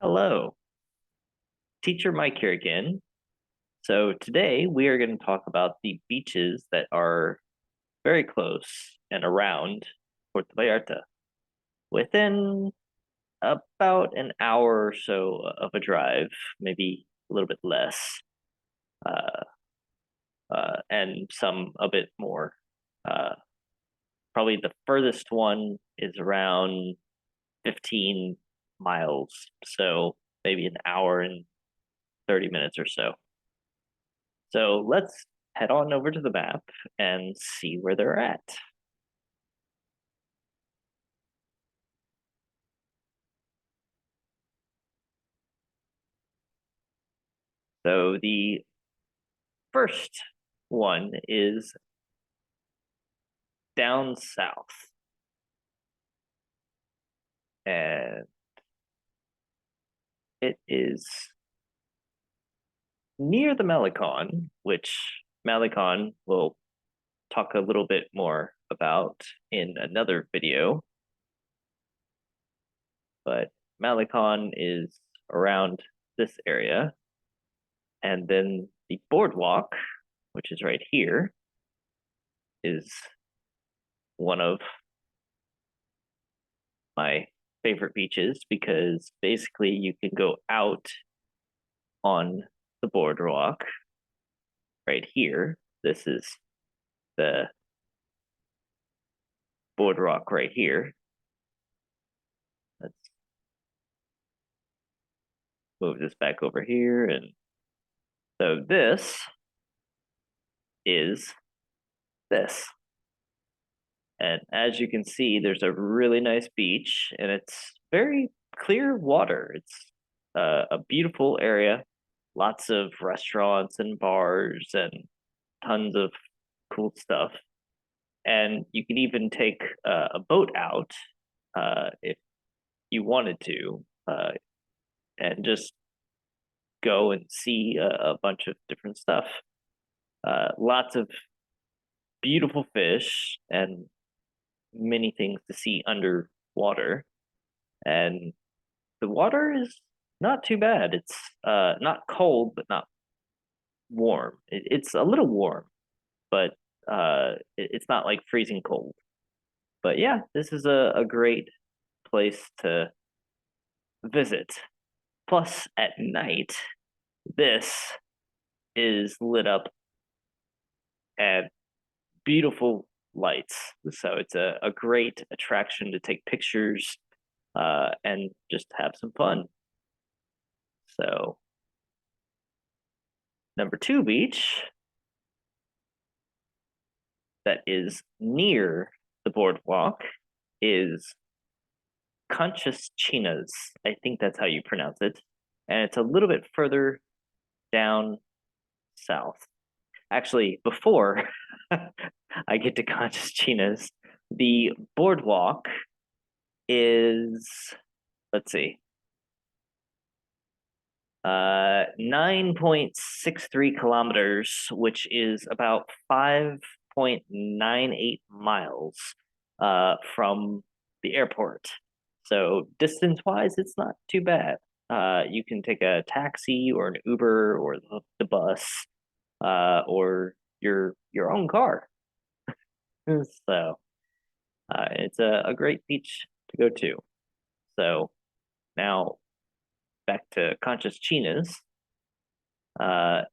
Hello, Teacher Mike here again. So today we are going to talk about the beaches that are very close and around Puerto Vallarta, within about an hour or so of a drive, maybe a little bit less, uh, and some a bit more. Uh, Probably the furthest one is around 15 miles, so maybe an hour and 30 minutes or so. So let's head on over to the map and see where they're at. So the first one is down south. And it is near the Malecon, which Malecon will talk a little bit more about in another video. But Malecon is around this area. And then the boardwalk, which is right here, is one of my favorite beaches because basically you can go out on the boardwalk right here. This is the boardwalk right here. Let's move this back over here. And so this is this. And as you can see, there's a really nice beach and it's very clear water. It's a beautiful area, lots of restaurants and bars and tons of cool stuff. And you can even take a boat out if you wanted to, and just go and see a bunch of different stuff. Lots of beautiful fish and many things to see underwater. And the water is not too bad. It's not cold, but not warm. It's a little warm, but it's not like freezing cold. But yeah, this is a great place to visit. Plus, at night, this is lit up at beautiful lights. So it's a great attraction to take pictures and just have some fun. So, number two beach that is near the boardwalk is Conchas Chinas. I think that's how you pronounce it. And it's a little bit further down south. Actually, before I get to Conchas Chinas, the boardwalk is, let's see, 9.63 kilometers, which is about 5.98 miles from the airport. So distance wise, it's not too bad. You can take a taxi or an Uber or the bus or your own car. So it's a great beach to go to. So now back to Conchas Chinas, uh,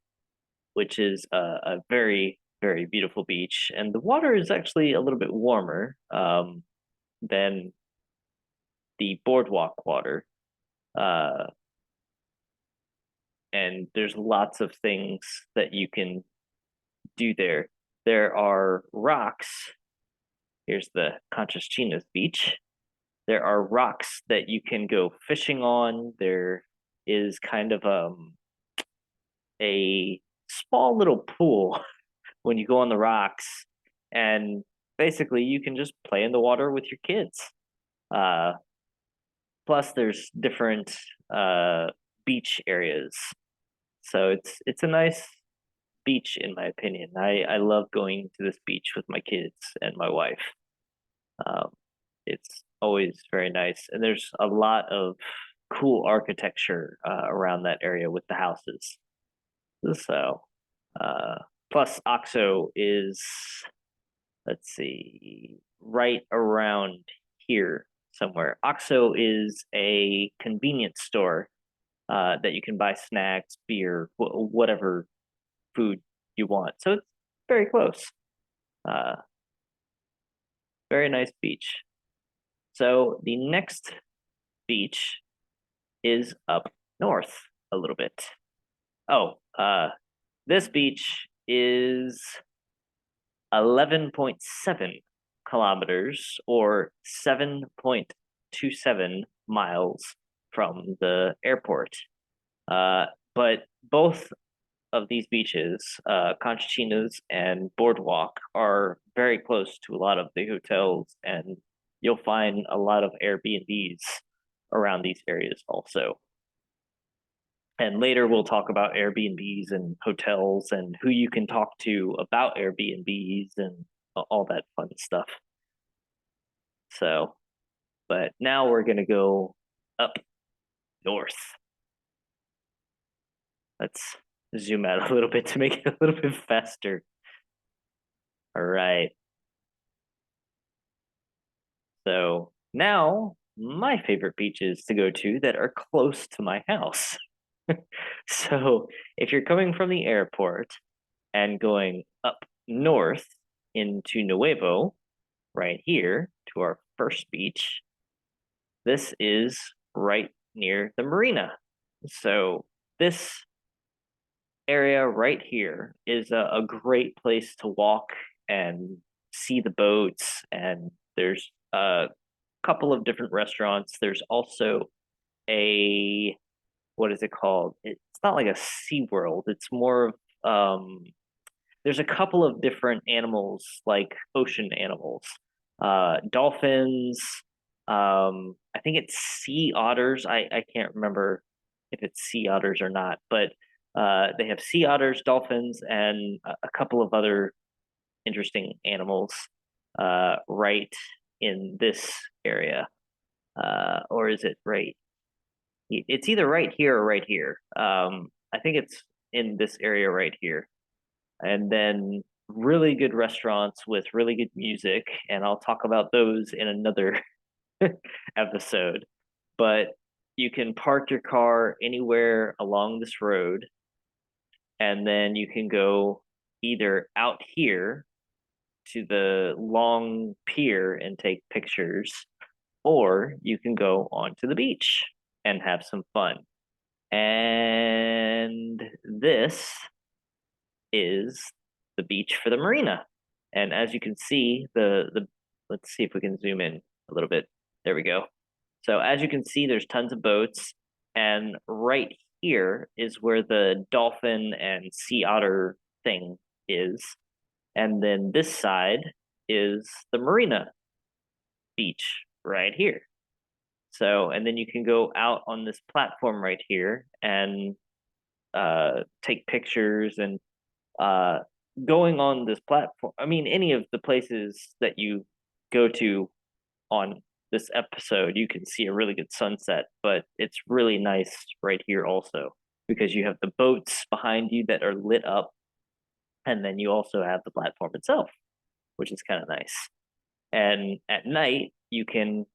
which is a very, very beautiful beach. And the water is actually a little bit warmer than the boardwalk water. Uh, and there's lots of things that you can do there. There are rocks. Here's the Conchas Chinas beach. There are rocks that you can go fishing on. There is kind of a small little pool when you go on the rocks, and basically you can just play in the water with your kids. Uh, Plus, there's different beach areas, so it's a nice beach in my opinion. I love going to this beach with my kids and my wife. Um, it's always very nice, and there's a lot of cool architecture around that area with the houses. So, uh, plus Oxo is, let's see, right around here somewhere. Oxo is a convenience store that you can buy snacks, beer, whatever food you want. So it's very close. Uh, very nice beach. So the next beach is up north a little bit. Oh, this beach is 11.7 kilometers or 7.27 miles from the airport. But both of these beaches, Conchas Chinas and Boardwalk, are very close to a lot of the hotels, and you'll find a lot of Airbnbs around these areas also. And later we'll talk about Airbnbs and hotels and who you can talk to about Airbnbs and all that fun stuff. So, but now we're going to go up north. Let's zoom out a little bit to make it a little bit faster. All right. So now my favorite beaches to go to that are close to my house. So if you're coming from the airport and going up north into Nuevo, right here to our first beach, this is right near the marina. So this area right here is a great place to walk and see the boats, and there's a couple of different restaurants. There's also a, what is it called? It's not like a Sea World. It's more of there's a couple of different animals, like ocean animals, dolphins. I think it's sea otters. I can't remember if it's sea otters or not, but they have sea otters, dolphins, and a couple of other interesting animals right in this area. Or is it right? It's either right here or right here. I think it's in this area right here. And then really good restaurants with really good music, and I'll talk about those in another episode. But you can park your car anywhere along this road, and then you can go either out here to the long pier and take pictures, or you can go onto the beach and have some fun. And this is the beach for the marina. And as you can see, the let's see if we can zoom in a little bit. There we go. So as you can see, there's tons of boats, and right here is where the dolphin and sea otter thing is. And then this side is the marina beach right here. So, and then you can go out on this platform right here and take pictures and going on this platform. I mean, any of the places that you go to on this episode, you can see a really good sunset, but it's really nice right here also because you have the boats behind you that are lit up, and then you also have the platform itself, which is kind of nice. And at night, you can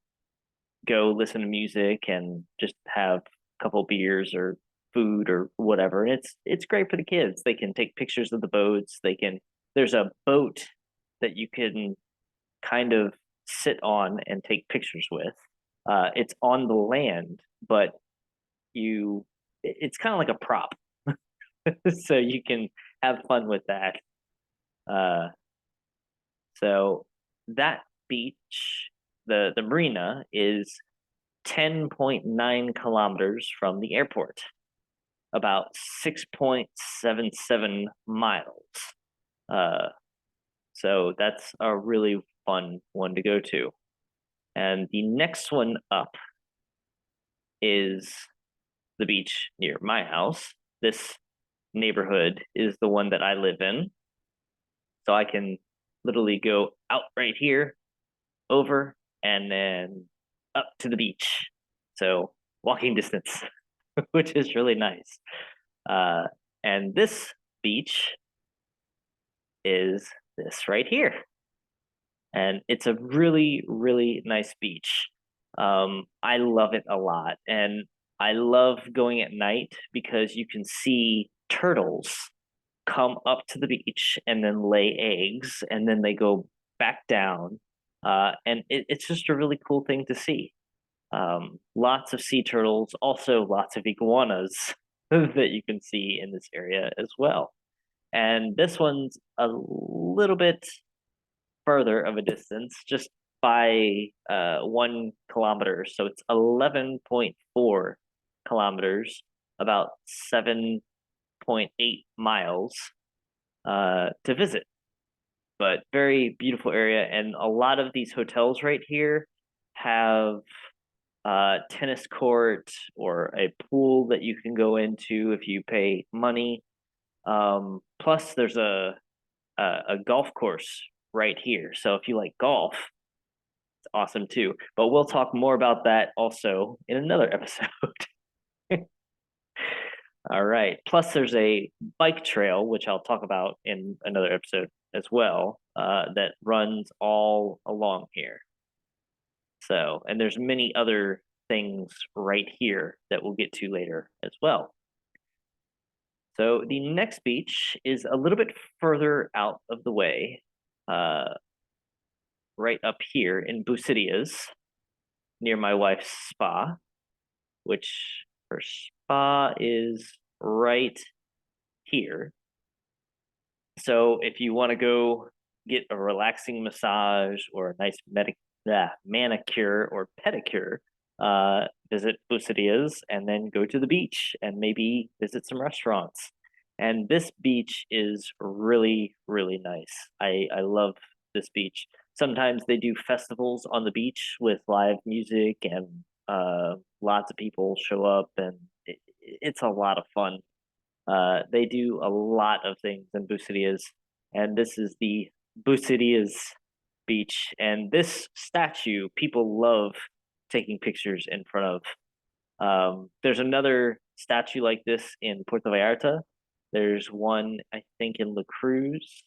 go listen to music and just have a couple beers or food or whatever. And it's great for the kids. They can take pictures of the boats. There's a boat that you can kind of sit on and take pictures with. It's on the land, but it's kind of like a prop. So you can have fun with that. Uh, so that beach, the marina, is 10.9 kilometers from the airport, about 6.77 miles. So that's a really fun one to go to. And the next one up is the beach near my house. This neighborhood is the one that I live in. So I can literally go out right here, over, and then up to the beach. So walking distance, which is really nice. Uh, and this beach is this right here. And it's a really, really nice beach. I love it a lot. And I love going at night because you can see turtles come up to the beach and then lay eggs and then they go back down. It's just a really cool thing to see. Lots of sea turtles, also lots of iguanas that you can see in this area as well. And this one's a little bit further of a distance, just by 1 kilometer. So it's 11.4 kilometers, about 7.8 miles to visit. But very beautiful area. And a lot of these hotels right here have tennis court or a pool that you can go into if you pay money. Plus, there's a golf course right here. So if you like golf, it's awesome too. But we'll talk more about that also in another episode. All right. Plus, there's a bike trail, which I'll talk about in another episode as well, that runs all along here. So, and there's many other things right here that we'll get to later as well. So the next beach is a little bit further out of the way, right up here in Bucerias, near my wife's spa, which her spa is right here. So if you want to go get a relaxing massage or a nice manicure or pedicure, visit Bucerias and then go to the beach and maybe visit some restaurants. And this beach is really, really nice. I love this beach. Sometimes they do festivals on the beach with live music and lots of people show up and it's a lot of fun. They do a lot of things in Bucerias, and this is the Bucerias beach. And this statue, people love taking pictures in front of. There's another statue like this in Puerto Vallarta. There's one, I think, in La Cruz,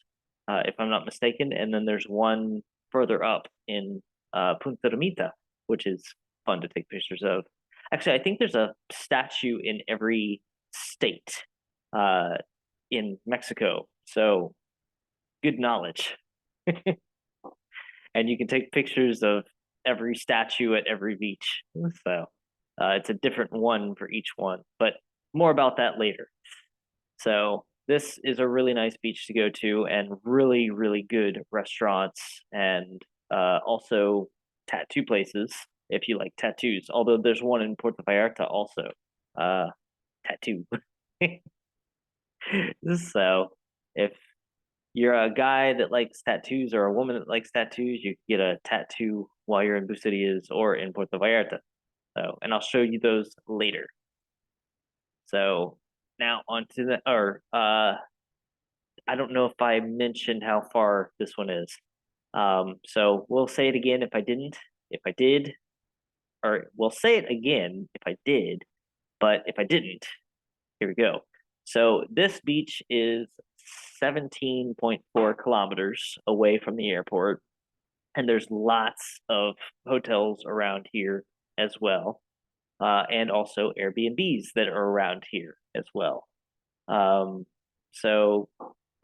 if I'm not mistaken, and then there's one further up in Punta Ramita, which is fun to take pictures of. Actually, I think there's a statue in every state uh, in Mexico. So good knowledge. And you can take pictures of every statue at every beach. So it's a different one for each one, but more about that later. So this is a really nice beach to go to and really, really good restaurants and also tattoo places if you like tattoos. Although there's one in Puerto Vallarta also. Tattoo. So if you're a guy that likes tattoos or a woman that likes tattoos, you can get a tattoo while you're in Bucerias or in Puerto Vallarta. So, and I'll show you those later. So now onto the, or I don't know if I mentioned how far this one is. So we'll say it again if I didn't. If I did, or we'll say it again if I did, but if I didn't, here we go. So this beach is 17.4 kilometers away from the airport, and there's lots of hotels around here as well, and also Airbnbs that are around here as well. So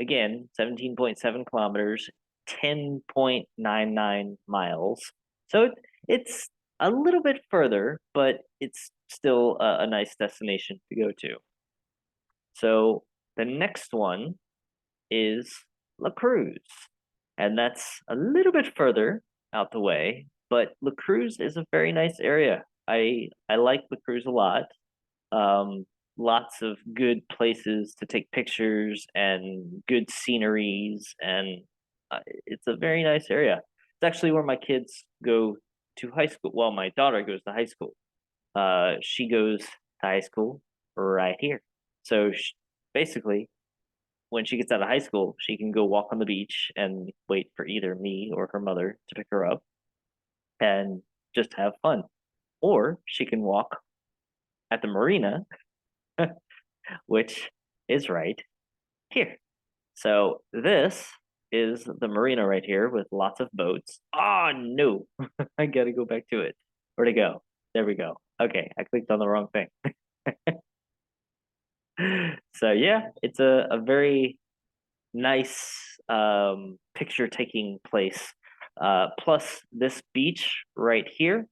again, 17.7 kilometers, 10.99 miles. So it's a little bit further, but it's still a nice destination to go to. So the next one is La Cruz, and that's a little bit further out the way, but La Cruz is a very nice area. I like La Cruz a lot. Lots of good places to take pictures and good sceneries, and it's a very nice area. It's actually where my kids go to high school. Well, my daughter goes to high school. She goes to high school right here. So basically, when she gets out of high school, she can go walk on the beach and wait for either me or her mother to pick her up and just have fun. Or she can walk at the marina, which is right here. So this is the marina right here with lots of boats. Oh no, I gotta go back to it. Where'd it go? There we go. Okay, I clicked on the wrong thing. So yeah, it's a very nice picture taking place. Plus this beach right here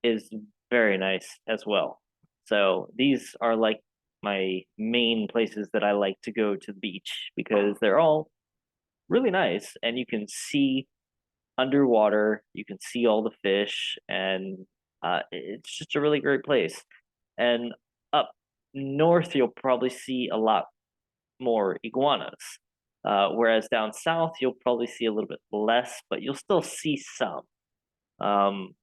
is very nice as well. So these are like my main places that I like to go to the beach because they're all really nice and you can see underwater, you can see all the fish, and it's just a really great place. And up north, you'll probably see a lot more iguanas. Whereas down south, you'll probably see a little bit less, but you'll still see some. Um,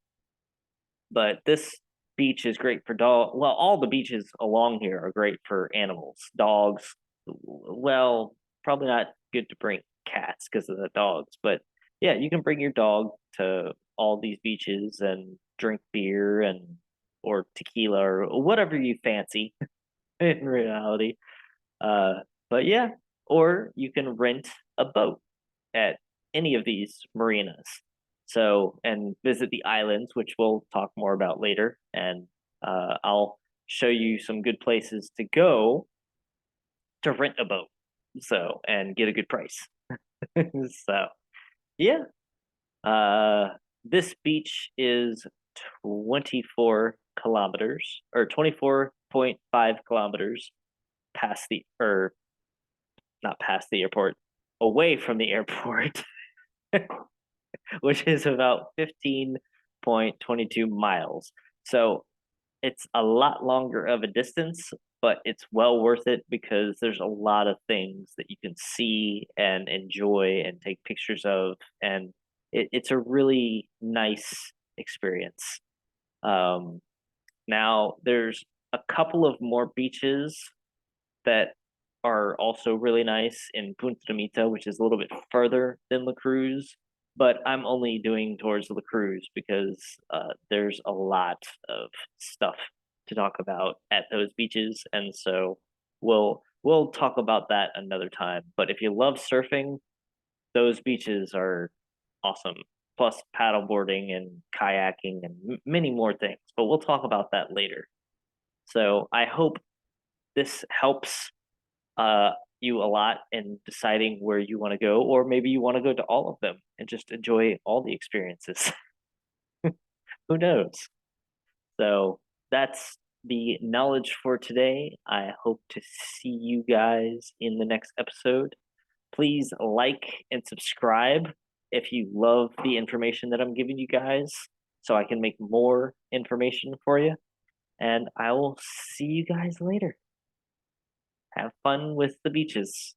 but this beach is great for dog. Well, all the beaches along here are great for animals. Dogs, well, probably not good to bring cats because of the dogs, but yeah, you can bring your dog to all these beaches and drink beer and or tequila or whatever you fancy in reality. Uh, but yeah, or you can rent a boat at any of these marinas. So, and visit the islands, which we'll talk more about later. And I'll show you some good places to go to rent a boat. So, and get a good price. So, yeah. Uh, this beach is 24 kilometers or 24.5 kilometers past the, or not past the airport, away from the airport, which is about 15.22 miles. So it's a lot longer of a distance, but it's well worth it because there's a lot of things that you can see and enjoy and take pictures of. And it's a really nice experience. Um, Now, there's a couple of more beaches that are also really nice in Punta Mita, which is a little bit further than La Cruz. But I'm only doing towards La Cruz because there's a lot of stuff to talk about at those beaches, and so we'll talk about that another time. But if you love surfing, those beaches are awesome. Plus paddleboarding and kayaking and many more things. But we'll talk about that later. So I hope this helps uh, you a lot in deciding where you want to go, or maybe you want to go to all of them and just enjoy all the experiences. Who knows? So that's the knowledge for today. I hope to see you guys in the next episode. Please like and subscribe if you love the information that I'm giving you guys so I can make more information for you. And I will see you guys later. Have fun with the beaches.